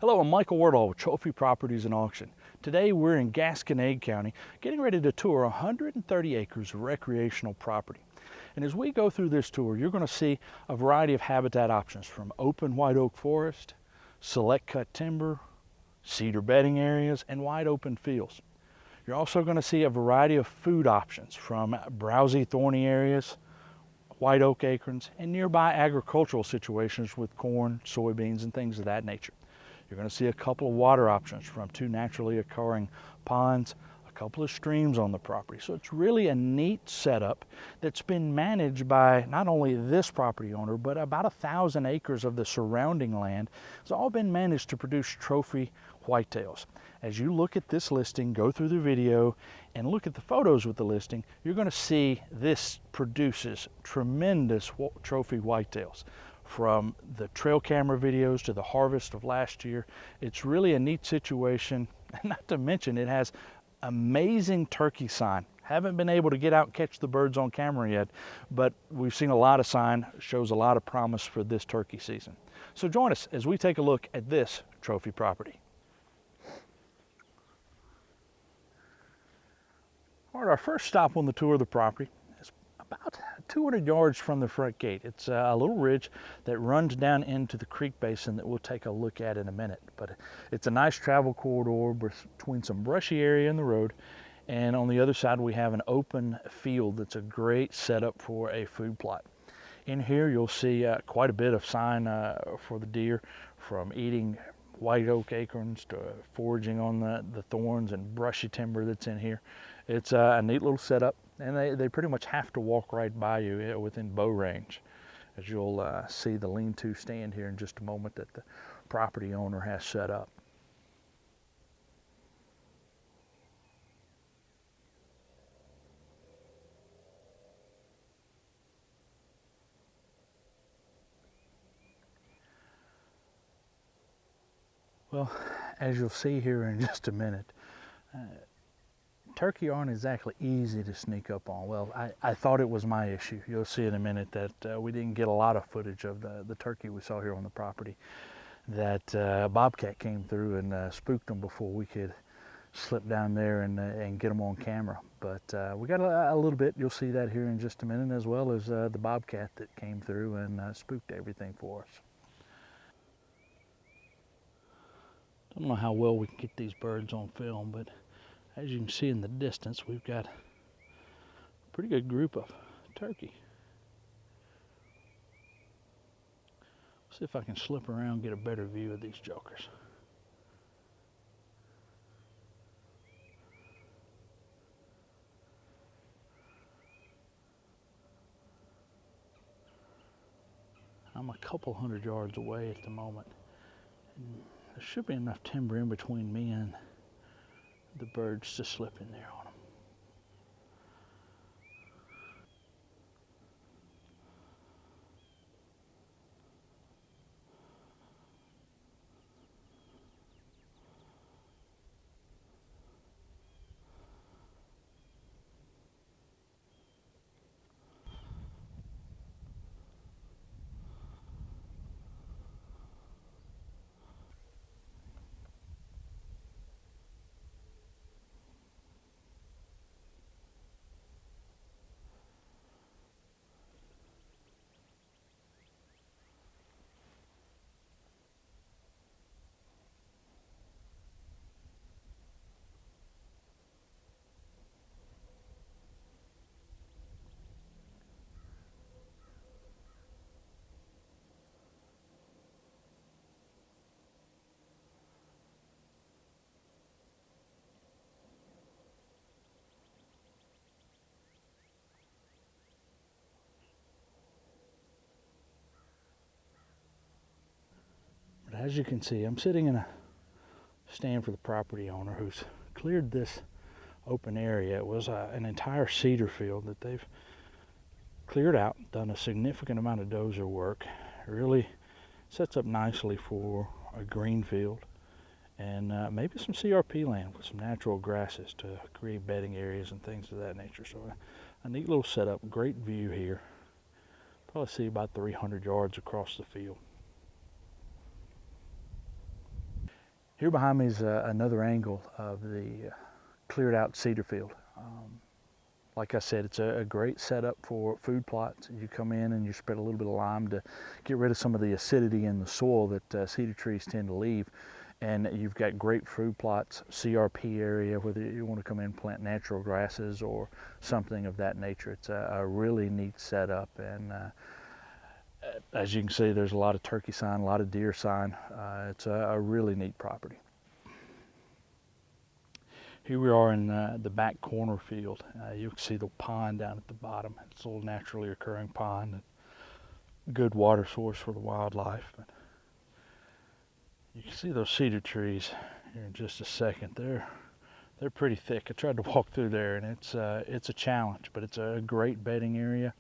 Hello, I'm Michael Wardall with Trophy Properties and Auction. Today we're in Gasconade County getting ready to tour 130 acres of recreational property. And as we go through this tour, you're going to see a variety of habitat options from open white oak forest, select cut timber, cedar bedding areas, and wide open fields. You're also going to see a variety of food options from browsy thorny areas, white oak acorns, and nearby agricultural situations with corn, soybeans, and things of that nature. You're going to see a couple of water options from two naturally occurring ponds, a couple of streams on the property. So it's really a neat setup that's been managed by not only this property owner, but about 1,000 acres of the surrounding land. It's all been managed to produce trophy whitetails. As you look at this listing, go through the video, and look at the photos with the listing, you're going to see this produces tremendous trophy whitetails. From the trail camera videos to the harvest of last year, it's really a neat situation. Not to mention it has amazing turkey sign. Haven't been able to get out and catch the birds on camera yet, but we've seen a lot of sign, shows a lot of promise for this turkey season. So join us as we take a look at this trophy property. All right, our first stop on the tour of the property is about 200 yards from the front gate. It's a little ridge that runs down into the creek basin that we'll take a look at in a minute. But it's a nice travel corridor between some brushy area in the road, and on the other side we have an open field that's a great setup for a food plot. In here you'll see quite a bit of sign for the deer, from eating white oak acorns to foraging on the thorns and brushy timber that's in here. It's a neat little setup, and they pretty much have to walk right by you within bow range, as you'll see the lean-to stand here in just a moment that the property owner has set up. Well, as you'll see here in just a minute, turkey aren't exactly easy to sneak up on. Well, I thought it was my issue. You'll see in a minute that we didn't get a lot of footage of the turkey we saw here on the property. That bobcat came through and spooked them before we could slip down there and get them on camera. But we got a little bit. You'll see that here in just a minute, as well as the bobcat that came through and spooked everything for us. Don't know how well we can get these birds on film, but as you can see in the distance, we've got a pretty good group of turkey. See if I can slip around and get a better view of these jokers. I'm a couple hundred yards away at the moment. And there should be enough timber in between me and the birds to slip in there on them. But as you can see, I'm sitting in a stand for the property owner who's cleared this open area. It was an entire cedar field that they've cleared out, done a significant amount of dozer work. It really sets up nicely for a green field and maybe some CRP land with some natural grasses to create bedding areas and things of that nature. So a neat little setup, great view here. Probably see about 300 yards across the field. Here behind me is another angle of the cleared out cedar field. Like I said, it's a great setup for food plots. You come in and you spread a little bit of lime to get rid of some of the acidity in the soil that cedar trees tend to leave. And you've got great food plots, CRP area, whether you want to come in and plant natural grasses or something of that nature. It's a really neat setup. And as you can see, there's a lot of turkey sign, a lot of deer sign. It's a really neat property. Here we are in the back corner field. You can see the pond down at the bottom. It's a little naturally occurring pond. Good water source for the wildlife. But you can see those cedar trees here in just a second. They're pretty thick. I tried to walk through there, and it's a challenge, but it's a great bedding area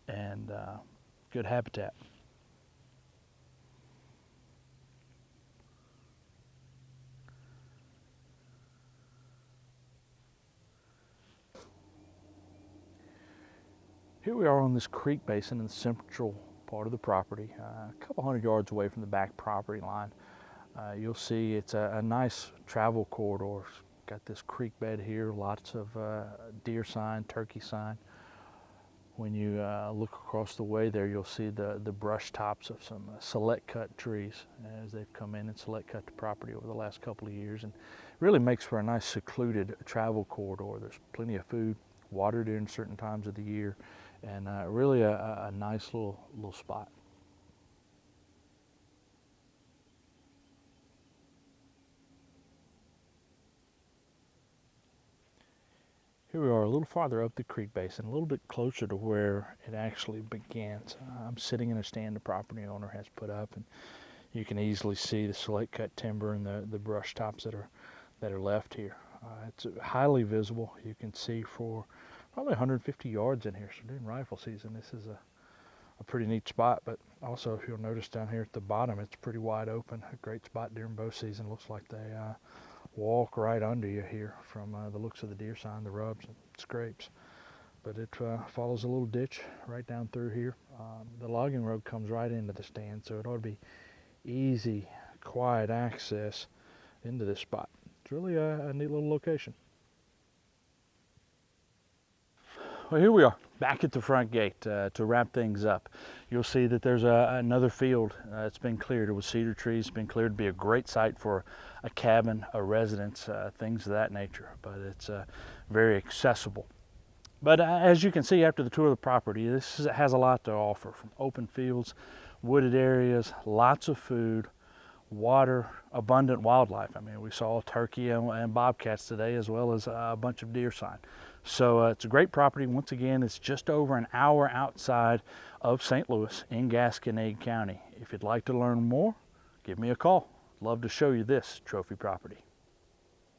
and good habitat. Here we are on this creek basin in the central part of the property, a couple hundred yards away from the back property line. You'll see it's a nice travel corridor. Got this creek bed here, lots of deer sign, turkey sign. When you look across the way there, you'll see the brush tops of some select cut trees as they've come in and select cut the property over the last couple of years, and really makes for a nice secluded travel corridor. There's plenty of food, water during certain times of the year, and really a nice little spot. Here we are a little farther up the creek basin, a little bit closer to where it actually begins. I'm sitting in a stand the property owner has put up, and you can easily see the select cut timber and the brush tops that are left here. It's highly visible. You can see for probably 150 yards in here. So during rifle season, this is a pretty neat spot. But also, if you'll notice down here at the bottom, it's pretty wide open. A great spot during bow season. Looks like they walk right under you here from the looks of the deer sign, the rubs and scrapes. But it follows a little ditch right down through here. The logging road comes right into the stand, so it ought to be easy, quiet access into this spot. It's really a neat little location. Well, here we are back at the front gate to wrap things up. You'll see that there's another field that's been cleared with cedar trees. It's been cleared to be a great site for a cabin, a residence, things of that nature. But it's very accessible. But as you can see after the tour of the property, this has a lot to offer, from open fields, wooded areas, lots of food, water, abundant wildlife. I mean, we saw turkey and bobcats today, as well as a bunch of deer sign. So it's a great property. Once again, it's just over an hour outside of St. Louis in Gasconade County. If you'd like to learn more, give me a call. Love to show you this trophy property.